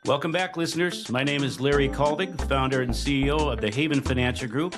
Welcome back, listeners. My name is Larry Kallevig, founder and CEO of the Haven Financial Group.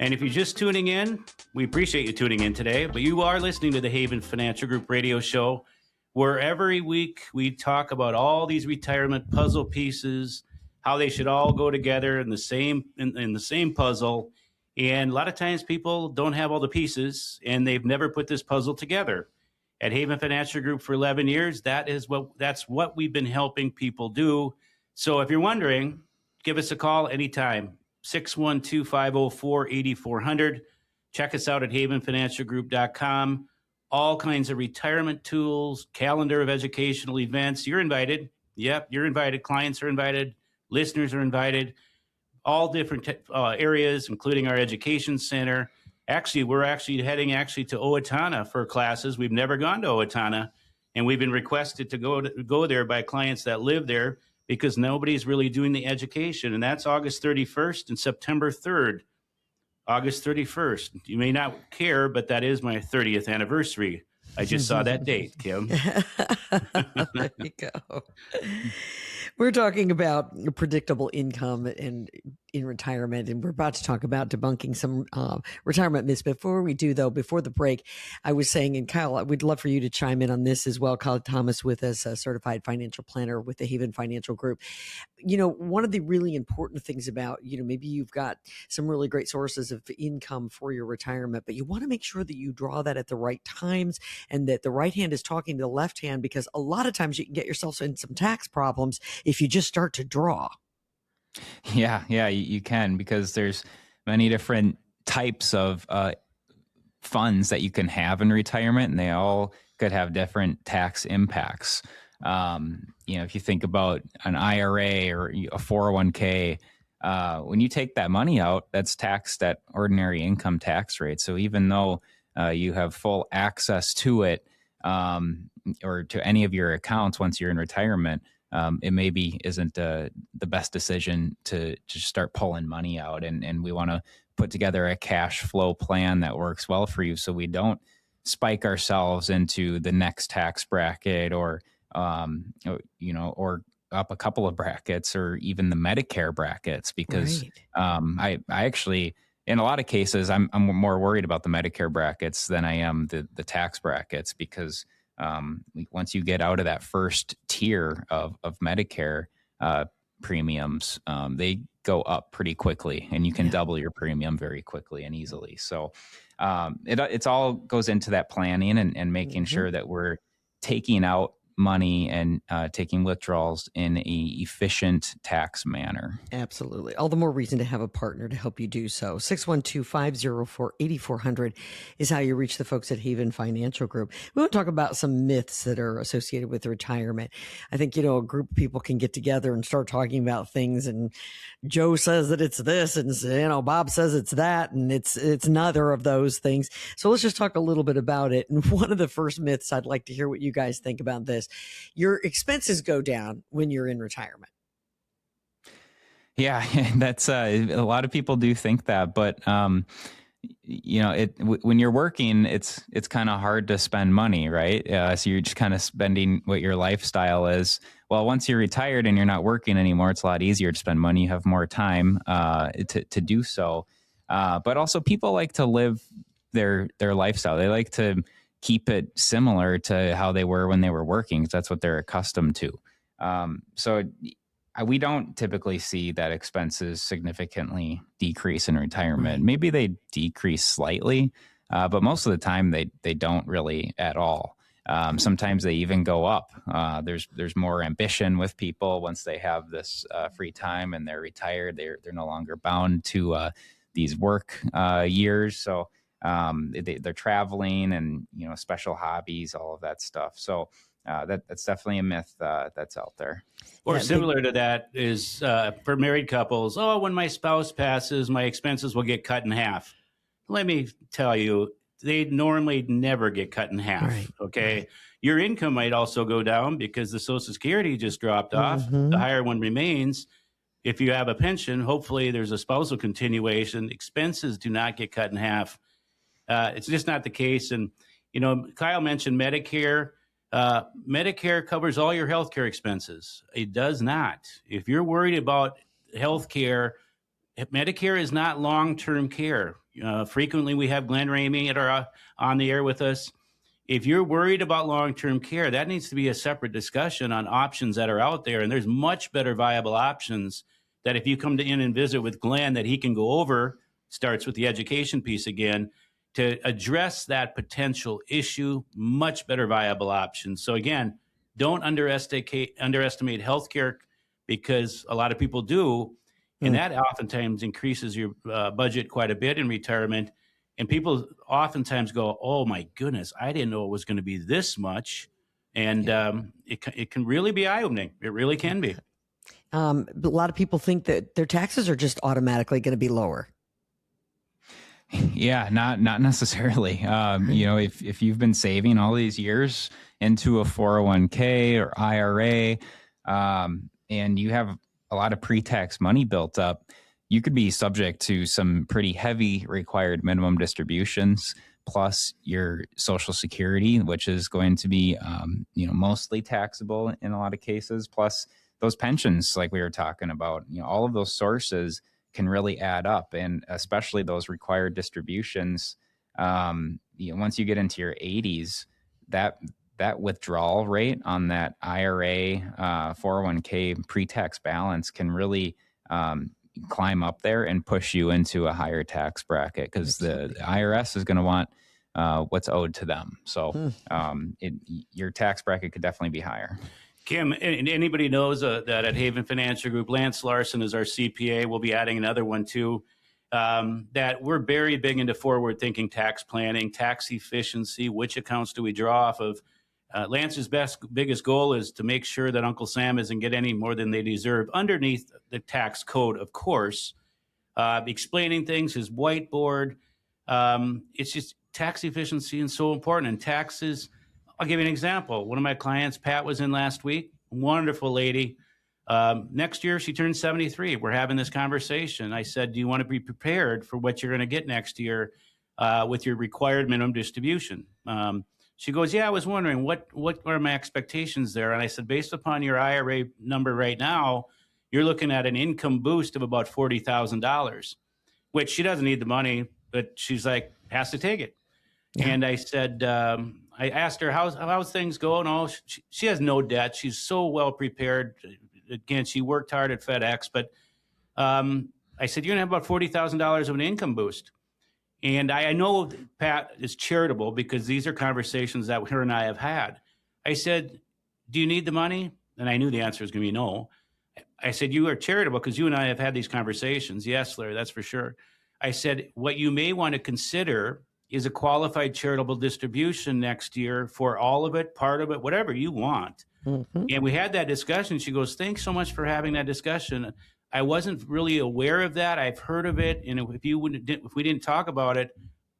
And if you're just tuning in, we appreciate you tuning in today. But you are listening to the Haven Financial Group radio show, where every week we talk about all these retirement puzzle pieces, how they should all go together in the same puzzle. And a lot of times people don't have all the pieces, and they've never put this puzzle together. At Haven Financial Group for 11 years, that's what we've been helping people do. So if you're wondering, give us a call anytime, 612-504-8400. Check us out at havenfinancialgroup.com. All kinds of retirement tools, calendar of educational events. You're invited. Yep, you're invited. Clients are invited. Listeners are invited. All different areas, including our education center. Actually, we're heading to Owatonna for classes. We've never gone to Owatonna, and we've been requested to go there by clients that live there because nobody's really doing the education. And that's August 31st and September 3rd. August 31st. You may not care, but that is my 30th anniversary. I just saw that date, Kim. There you go. We're talking about predictable income in retirement, and we're about to talk about debunking some retirement myths. Before we do, though, before the break, I was saying, and Kyle, we'd love for you to chime in on this as well. Kyle Thomas with us, a certified financial planner with the Haven Financial Group. You know, one of the really important things about, maybe you've got some really great sources of income for your retirement, but you want to make sure that you draw that at the right times and that the right hand is talking to the left hand, because a lot of times you can get yourself in some tax problems if you just start to draw. Yeah, you can, because there's many different types of funds that you can have in retirement, and they all could have different tax impacts. If you think about an IRA or a 401k, when you take that money out, that's taxed at ordinary income tax rate. So even though you have full access to it or to any of your accounts once you're in retirement, it maybe isn't the best decision to just start pulling money out. And we want to put together a cash flow plan that works well for you, so we don't spike ourselves into the next tax bracket or up a couple of brackets or even the Medicare brackets, because I actually, in a lot of cases, I'm more worried about the Medicare brackets than I am the tax brackets, because once you get out of that first tier of Medicare premiums, they go up pretty quickly, and you can double your premium very quickly and easily. So it's all goes into that planning and making sure that we're taking out money and taking withdrawals in a efficient tax manner. Absolutely. All the more reason to have a partner to help you do so. 612-504-8400 is how you reach the folks at Haven Financial Group. We want to talk about some myths that are associated with retirement. I think, a group of people can get together and start talking about things, and Joe says that it's this, and Bob says it's that, and it's neither of those things. So let's just talk a little bit about it. And one of the first myths, I'd like to hear what you guys think about this. Your expenses go down when you're in retirement. Yeah, that's a lot of people do think that, but when you're working, it's kind of hard to spend money, right? So you're just kind of spending what your lifestyle is. Well, once you're retired and you're not working anymore, it's a lot easier to spend money. You have more time to do so. But also, people like to live their lifestyle. They like to keep it similar to how they were when they were working, because that's what they're accustomed to. So we don't typically see that expenses significantly decrease in retirement. Maybe they decrease slightly, but most of the time they don't really at all. Sometimes they even go up. There's more ambition with people once they have this free time and they're retired. They're no longer bound to these work years. So they're traveling and special hobbies, all of that stuff. So that's definitely a myth that's out there. Or similar to that is for married couples. Oh, when my spouse passes, my expenses will get cut in half. Let me tell you, they normally never get cut in half. Right. Okay. Right. Your income might also go down because the Social Security just dropped off. The higher one remains. If you have a pension, hopefully there's a spousal continuation. Expenses do not get cut in half. It's just not the case. And, Kyle mentioned Medicare. Medicare covers all your healthcare expenses. It does not. If you're worried about healthcare, Medicare is not long-term care. Frequently, we have Glenn Ramey on the air with us. If you're worried about long-term care, that needs to be a separate discussion on options that are out there. And there's much better viable options that if you come in and visit with Glenn, that he can go over, starts with the education piece again, to address that potential issue, much better viable options. So again, don't underestimate healthcare, because a lot of people do. And that oftentimes increases your budget quite a bit in retirement. And people oftentimes go, oh my goodness, I didn't know it was going to be this much. And it can really be eye-opening. It really can be. But a lot of people think that their taxes are just automatically going to be lower. Yeah, not necessarily. If you've been saving all these years into a 401k or IRA, and you have a lot of pre-tax money built up, you could be subject to some pretty heavy required minimum distributions, plus your Social Security, which is going to be, mostly taxable in a lot of cases, plus those pensions, like we were talking about. All of those sources can really add up, and especially those required distributions. Once you get into your 80s, that withdrawal rate on that IRA 401k pre-tax balance can really climb up there and push you into a higher tax bracket, because the IRS is going to want what's owed to them. So your tax bracket could definitely be higher. Kim, and anybody knows that at Haven Financial Group, Lance Larson is our CPA. We'll be adding another one too. That we're very big into forward-thinking tax planning, tax efficiency. Which accounts do we draw off of? Lance's biggest goal is to make sure that Uncle Sam doesn't get any more than they deserve underneath the tax code, of course. Explaining things, his whiteboard. It's just tax efficiency is so important. And taxes, I'll give you an example. One of my clients, Pat, was in last week. Wonderful lady. Next year, she turns 73. We're having this conversation. I said, do you want to be prepared for what you're going to get next year with your required minimum distribution? She goes, yeah, I was wondering what are my expectations there? And I said, based upon your IRA number right now, you're looking at an income boost of about $40,000, which she doesn't need the money, but she's like, has to take it. Yeah. And I said, I asked her, how's things going? Oh, she has no debt. She's so well prepared. Again, she worked hard at FedEx, but I said, you're going to have about $40,000 of an income boost. And I know Pat is charitable, because these are conversations that her and I have had. I said, do you need the money? And I knew the answer was going to be no. I said, you are charitable because you and I have had these conversations. Yes, Larry, that's for sure. I said, what you may want to consider is a qualified charitable distribution next year for all of it, part of it, whatever you want. Mm-hmm. And we had that discussion. She goes, thanks so much for having that discussion. I wasn't really aware of that. I've heard of it. And if we didn't talk about it,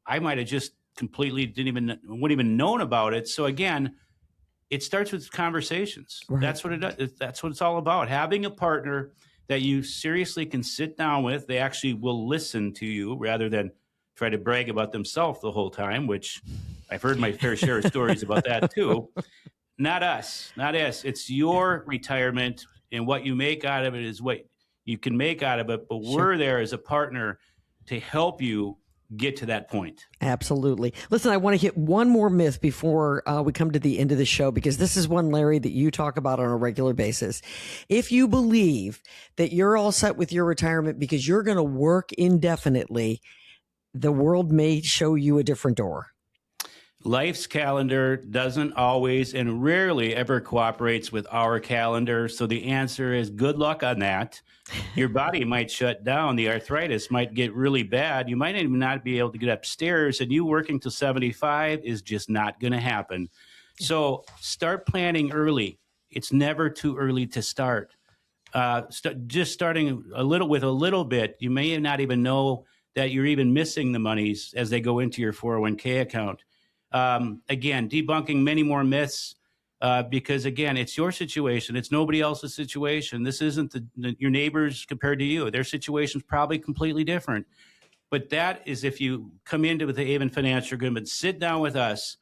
I might have just completely wouldn't even known about it. So again, it starts with conversations. Right. That's what it does. That's what it's all about. Having a partner that you seriously can sit down with. They actually will listen to you rather than try to brag about themselves the whole time, which I've heard my fair share of stories about that too. Not us. It's your retirement, and what you make out of it is what you can make out of it. But sure, we're there as a partner to help you get to that point. Absolutely. Listen, I want to hit one more myth before we come to the end of the show, because this is one, Larry, that you talk about on a regular basis. If you believe that you're all set with your retirement because you're going to work indefinitely, the world may show you a different door. Life's calendar doesn't always and rarely ever cooperates with our calendar. So the answer is good luck on that. Your body might shut down. The arthritis might get really bad. You might even not be able to get upstairs, and you working till 75 is just not going to happen. So start planning early. It's never too early to start. Just starting a little bit, you may not even know that you're even missing the monies as they go into your 401k account. Again, debunking many more myths, because again, it's your situation. It's nobody else's situation. This isn't your neighbors compared to you. Their situation's probably completely different. But that is if you come into the Haven Financial Group and sit down with us,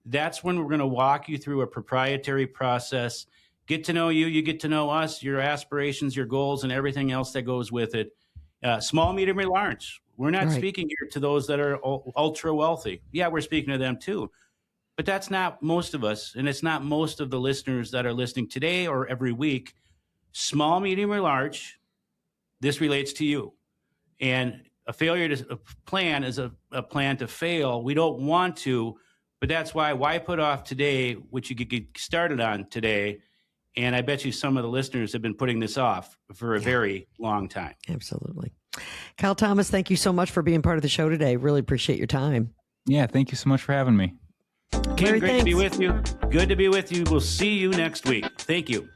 That's when we're going to walk you through a proprietary process, get to know you, you get to know us, your aspirations, your goals, and everything else that goes with it. Small, medium, or large. We're not Right. speaking here to those that are ultra wealthy. Yeah, we're speaking to them too. But that's not most of us, and it's not most of the listeners that are listening today or every week. Small, medium, or large, this relates to you. And a failure to plan is a plan to fail. We don't want to, but that's why put off today, which you could get started on today. And I bet you some of the listeners have been putting this off for a very long time. Absolutely. Kyle Thomas, thank you so much for being part of the show today. Really appreciate your time. Yeah, thank you so much for having me. Kim, great to be with you. Good to be with you. We'll see you next week. Thank you.